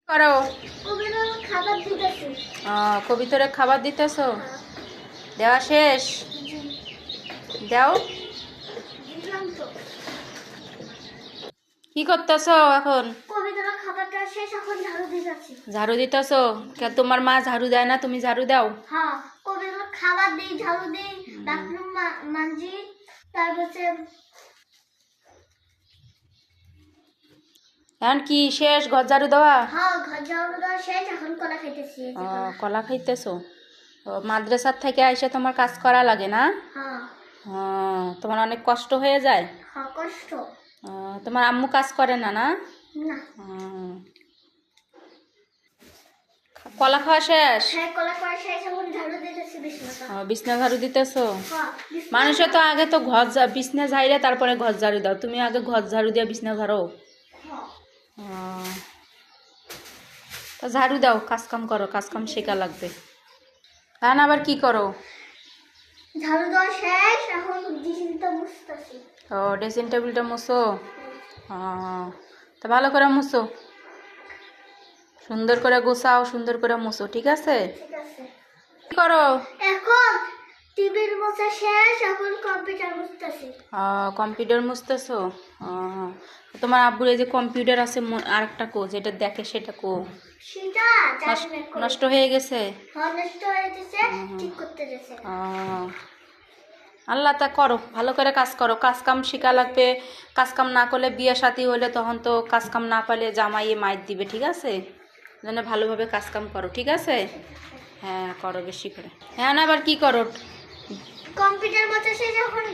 করো খাবার দিতেছি। কবিতরে খাবার দিতেছো? দেওয়া শেষ? দাও। দিলাম তো। কি করতেছো এখন? কবিতরা খাবারটা শেষ, এখন ঝাড়ু দিতেছি। ঝাড়ু দিতেছো? তোমার মা ঝাড়ু দেয় না, তুমি ঝাড়ু দাও? হ্যাঁ, কবিতরা খাবার দিই, ঝাড়ু দিই, বাথরুম মানজি, তারপরে এখন কি শেষ ঘর ঝাড়ু দেওয়া? হ্যাঁ, ঘর ঝাড়ু দেওয়া শেষ, এখন কলা খাইতেছি। কলা খাইতেছো? মাদ্রাসার থেকে আইসা তোমার কাজ করা লাগে না? হ্যাঁ। তোমার অনেক কষ্ট হয়ে যায়? হ্যাঁ, কষ্ট। তোমার আম্মু কাজ করে না? না, না। কলা খাওয়া শেষ? হ্যাঁ, কলা খাওয়া শেষ, এখন ঝাড়ু দিতেছি বিছানাটা। বিছনা ঝাড়ু দিতেছো? হ্যাঁ। মানুষে তো আগে তো বিছনা ঝাড়িয়ে তারপরে ঘর ঝাড়ু দাও, তুমি আগে ঘর ঝাড়ু দিয়ে বিছনা ঝাড়ো? তা ঝাড়ু দাও, কাজ কাম করো, কাজ কাম শেখা লাগবে। তা না আবার কি করো? ঝাড়ু দেওয়া শেষ, এখন ড্রেসিংটা মুছতেছি। ড্রেসিং টেবিলটা মুছো? তা ভালো করে মুছো, সুন্দর করে গোছাও, সুন্দর করে মুছো, ঠিক আছে? ঠিক আছে। কি করো এখন? টিভির মোছা শেষ, এখন কম্পিউটার মুছতেছি। কম্পিউটার মুছতেছো? তোমার আব্বুর এই যে কম্পিউটার আছে আরেকটা কো, যেটা দেখে সেটা কো? সেটা নষ্ট হয়ে গেছে? হ্যাঁ, নষ্ট হয়ে গেছে, ঠিক করতে গেছে। আল্লাহ, তা করো, ভালো করে কাজ করো, কাজ কাম শেখা লাগবে। কাজ কাম না করলে বিয়ে সাথী হলে তখন তো কাজ কাম না পারলে জামাইয়ে মাইর দিবে, ঠিক আছে? যেন ভালোভাবে কাজ কাম করো, ঠিক আছে? হ্যাঁ, করো বেশি করে। হ্যাঁ, না আবার কি করো? কম্পিউটার মোছা শেষ, এখন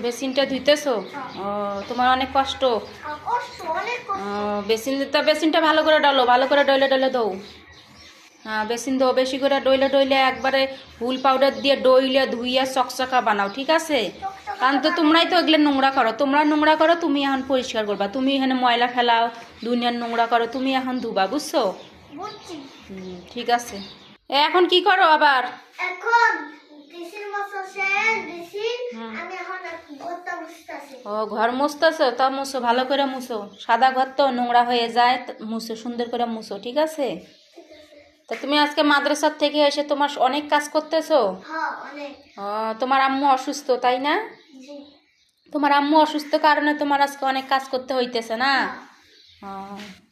বেসিনটা ধুইতেছো? তোমার অনেক কষ্ট। বেসিনটা ভালো করে ডলো, ভালো করে ডলে ডলে দাও। বেসিন দাও বেশি করে, ডইলে ডইলে একবারে হুল পাউডার দিয়ে ডইলে ধুইয়া চকচকা বানাও, ঠিক আছে? কারণ তো তোমরাই তো এগুলো নোংরা করো, তোমরা নোংরা করো, তুমি এখন পরিষ্কার করবা। তুমি এখানে ময়লা ফেলাও, দুনিয়ার নোংরা করো, তুমি এখন ধুবা, বুঝছো? ঠিক আছে। এখন কি করো আবার? এখন ঘর মুছতেছো? তা মুছো, ভালো করে মুছো, সাদা ঘর তো নোংরা হয়ে যায়, মুছো, সুন্দর করে মুছো, ঠিক আছে? তা তুমি আজকে মাদ্রাসার থেকে এসে তোমার অনেক কাজ করতেছো? তোমার আম্মু অসুস্থ, তাই না? তোমার আম্মু অসুস্থ কারণে তোমার আজকে অনেক কাজ করতে হইতেছে না?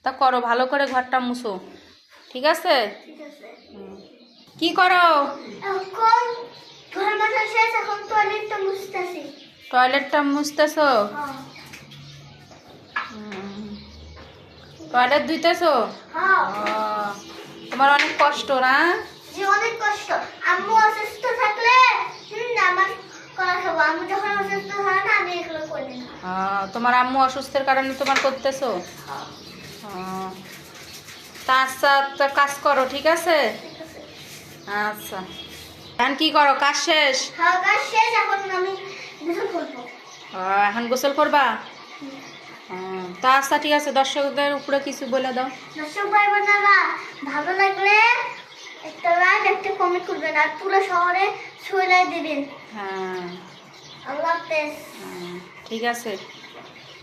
তা করো, ভালো করে ঘরটা মুছো, ঠিক আছে? কি করো? টয়লেটটা মুছতেছো? টয়লেট ধুইতেছো? তোমার অনেক কষ্ট না? অনেক কষ্ট। আম্মু অসুস্থ থাকলে আমার কলা খাবো, আম্মু যখন অসুস্থ হয় না, আমি এগুলো করি না। তোমার আম্মু অসুস্থের কারণে তোমার করতেছো? তা আচ্ছা, তো কাজ করো, ঠিক আছে? আচ্ছা, এখন কি করো? কাজ শেষ? হ্যাঁ, কাজ শেষ, এখন আমি গোসল করবো। এখন গোসল করবা? তা আচ্ছা, ঠিক আছে, দর্শকদের উপরে কিছু বলে দাও। দর্শক ভাই বোনেরা, ভালো লাগলে একটা লাইক, একটা কমেন্ট করবেন, আর পুরো শহরে ছড়িয়ে দিবেন। হ্যাঁ, আল্লাহ হাফেজ। ঠিক আছে।